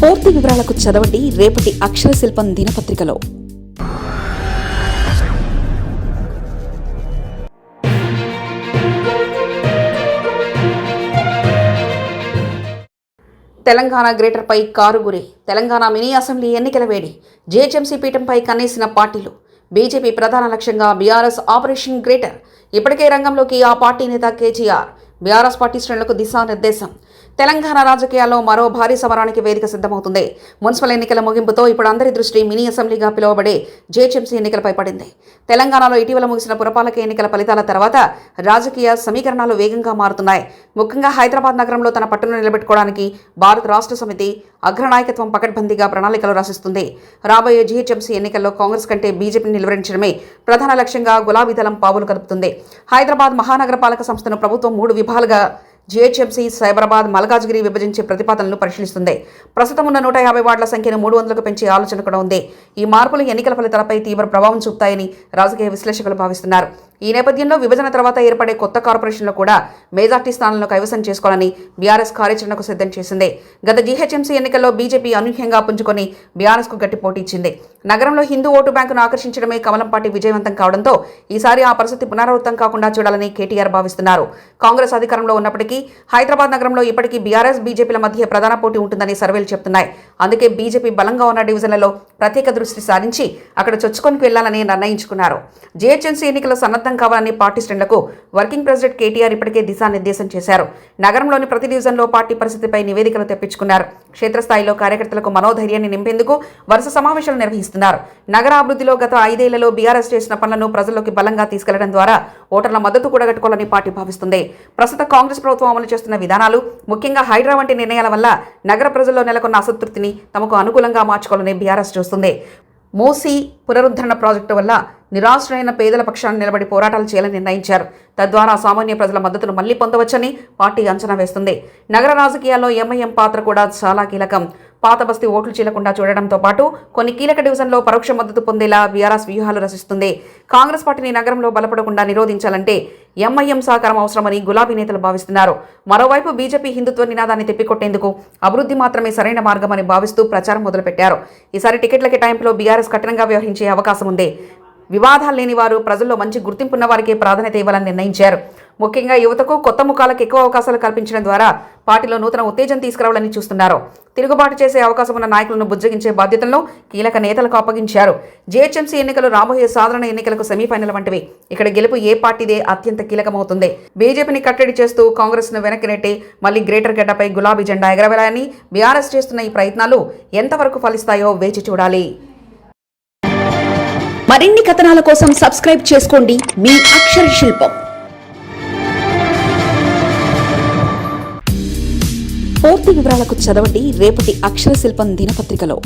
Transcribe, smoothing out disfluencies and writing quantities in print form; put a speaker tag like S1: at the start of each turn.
S1: పూర్తి వివరాలకు చదవండి రేపటి అక్షర శిల్పం దినపత్రికలో. తెలంగాణ గ్రేటర్పై కారుగురి. తెలంగాణ మినీ అసెంబ్లీ ఎన్నికల వేడి. జీహెచ్ఎంసీ పీఠంపై కన్నేసిన పార్టీలు. బీజేపీ ప్రధాన లక్ష్యంగా బీఆర్ఎస్ ఆపరేషన్ గ్రేటర్. ఇప్పటికే రంగంలోకి ఆ పార్టీ నేత కేటీఆర్. బీఆర్ఎస్ పార్టీ శ్రేణులకు దిశానిర్దేశం. తెలంగాణ రాజకీయాల్లో మరో భారీ సమరానికి వేదిక సిద్ధమవుతుంది. మున్సిపల్ ఎన్నికల ముగింపుతో ఇప్పుడు అందరి దృష్టి మినీ అసెంబ్లీగా పిలువబడే జీహెచ్ఎంసీ ఎన్నికలపై పడింది. తెలంగాణలో ఇటీవల ముగిసిన పురపాలక ఎన్నికల ఫలితాల తర్వాత రాజకీయ సమీకరణాలు వేగంగా మారుతున్నాయి. ముఖ్యంగా హైదరాబాద్ నగరంలో తన పట్టును నిలబెట్టుకోవడానికి భారత రాష్ట్ర సమితి అగ్రనాయకత్వం పకడ్బందీగా ప్రణాళికలు రాసిస్తుంది. రాబోయే జీహెచ్ఎంసీ ఎన్నికల్లో కాంగ్రెస్ కంటే బీజేపీని నిలువరించడమే ప్రధాన లక్ష్యంగా గులాబీ దళం పావులు కదుపుతుంది. హైదరాబాద్ మహానగరపాలక సంస్థను ప్రభుత్వం 3 విభాగాలుగా జీహెచ్ఎంసీ, సైబరాబాద్, మల్కాజ్గిరి విభజించే ప్రతిపాదనలు పరిశీలిస్తుంది. ప్రస్తుతం ఉన్న 150 వార్డుల సంఖ్యను 300కు పెంచే ఆలోచన కూడా ఉంది. ఈ మార్పులు ఎన్నికల ఫలితాలపై తీవ్ర ప్రభావం చూపుతాయని రాజకీయ విశ్లేషకులు భావిస్తున్నారు. ఈ నేపథ్యంలో విభజన తర్వాత ఏర్పడే కొత్త కార్పొరేషన్లు కూడా మెజార్టీ స్థానాలను కైవసం చేసుకోవాలని బీఆర్ఎస్ కార్యాచరణకు సిద్ధం చేసింది. గత జీహెచ్ఎంసీ ఎన్నికల్లో బీజేపీ అనూహ్యంగా పుంజుకొని బీఆర్ఎస్కు గట్టి పోటీ ఇచ్చింది. నగరంలో హిందూ ఓటు బ్యాంకును ఆకర్షించడమే కమలం పార్టీ విజయవంతం కావడంతో ఈసారి ఆ పరిస్థితి పునరావృతం కాకుండా చూడాలని కేటీఆర్ భావిస్తున్నారు. కాంగ్రెస్ అధికారంలో ఉన్నప్పటికీ హైదరాబాద్ నగరంలో ఇప్పటికీ బీఆర్ఎస్, బీజేపీల మధ్య ప్రధాన పోటీ ఉంటుందని సర్వేలు చెప్తున్నాయి. అందుకే బీజేపీ బలంగా ఉన్న డివిజన్లలో ప్రత్యేక దృష్టి సారించి అక్కడ చొచ్చుకొని వెళ్లాలని నిర్ణయించుకున్నారు. జీహెచ్ఎంసీ ఎన్నికల్లో సన్నద్ధం కావాలని పార్టీ శ్రేణులకు వర్కింగ్ ప్రెసిడెంట్ కేటీఆర్ ఇప్పటికే దిశానిర్దేశం చేశారు. నగరంలోని ప్రతి డివిజన్లో పార్టీ పరిస్థితిపై నివేదికలు తెప్పించుకున్నారు. క్షేత్రస్థాయిలో కార్యకర్తలకు మనోధైర్యాన్ని నింపేందుకు వరుస సమావేశాలు నిర్వహిస్తున్నారు. నగర అభివృద్ధిలో గత 5 ఏళ్లలో బీఆర్ఎస్ చేసిన పనులను ప్రజల్లోకి బలంగా తీసుకెళ్లడం ద్వారా ఓటర్ల మద్దతు కూడగట్టుకోవాలని పార్టీ భావిస్తుంది. ప్రస్తుత కాంగ్రెస్ ప్రభుత్వం అమలు చేస్తున్న విధానాలు, ముఖ్యంగా హైడ్రా వంటి నిర్ణయాల వల్ల నగర ప్రజల్లో నెలకొన్న అసంతృప్తిని తమకు అనుకూలంగా మార్చుకోవాలని బీఆర్ఎస్ చూస్తుంది. మూసీ పునరుద్ధరణ ప్రాజెక్టు వల్ల నిరాశ్రయైన పేదల పక్షాన్ని నిలబడి పోరాటాలు చేయాలని నిర్ణయించారు. తద్వారా సామాన్య ప్రజల మద్దతును మళ్లీ పొందవచ్చని పార్టీ అంచనా వేస్తుంది. నగర రాజకీయాల్లో ఎంఐఎం పాత్ర కూడా చాలా కీలకం. పాత బస్తీ ఓట్లు చీలకుండా చూడడంతో పాటు కొన్ని కీలక డివిజన్లో పరోక్ష మద్దతు పొందేలా బీఆర్ఎస్ వ్యూహాలు రచిస్తుంది. కాంగ్రెస్ పార్టీని నగరంలో బలపడకుండా నిరోధించాలంటే ఎంఐఎం సహకారం అవసరమని గులాబీ నేతలు భావిస్తున్నారు. మరోవైపు బీజేపీ హిందుత్వ నినాదాన్ని తిప్పికొట్టేందుకు అభివృద్ధి మాత్రమే సరైన మార్గమని భావిస్తూ ప్రచారం మొదలుపెట్టారు. ఈసారి టికెట్ల కేటాయింపులో బీఆర్ఎస్ కఠినంగా వ్యవహరించే అవకాశం ఉంది. వివాదాలు లేని వారు, ప్రజల్లో మంచి గుర్తింపున్న వారికి ప్రాధాన్యత ఇవ్వాలని నిర్ణయించారు. ముఖ్యంగా యువతకు కొత్త ముఖాలకు ఎక్కువ అవకాశాలు కల్పించడం ద్వారా పార్టీలో నూతన ఉత్తేజం తీసుకురావాలని చూస్తున్నారు. తిరుగుబాటు చేసే అవకాశం ఉన్న నాయకులను బుజ్జగించే బాధ్యతలను కీలక నేతలకు అప్పగించారు. జీహెచ్ఎంసీ ఎన్నికలు రాబోయే సాధారణ ఎన్నికలకు సెమీఫైనల్ వంటివి. ఇక్కడ గెలుపు ఏ పార్టీదే అత్యంత కీలకమవుతుంది. బీజేపీని కట్టడి చేస్తూ కాంగ్రెస్ను వెనక్కి నెట్టి మళ్లీ గ్రేటర్ గడ్డపై గులాబీ జెండా ఎగరవేయాలని బీఆర్ఎస్ చేస్తున్న ఈ ప్రయత్నాలు ఎంతవరకు ఫలిస్తాయో వేచి చూడాలి. మరిన్ని కథనాల కోసం సబ్స్క్రైబ్ చేసుకోండి మీ అక్షర శిల్పం. పూర్తి వివరాలకు చదవండి రేపటి అక్షర శిల్పం దినపత్రికలో.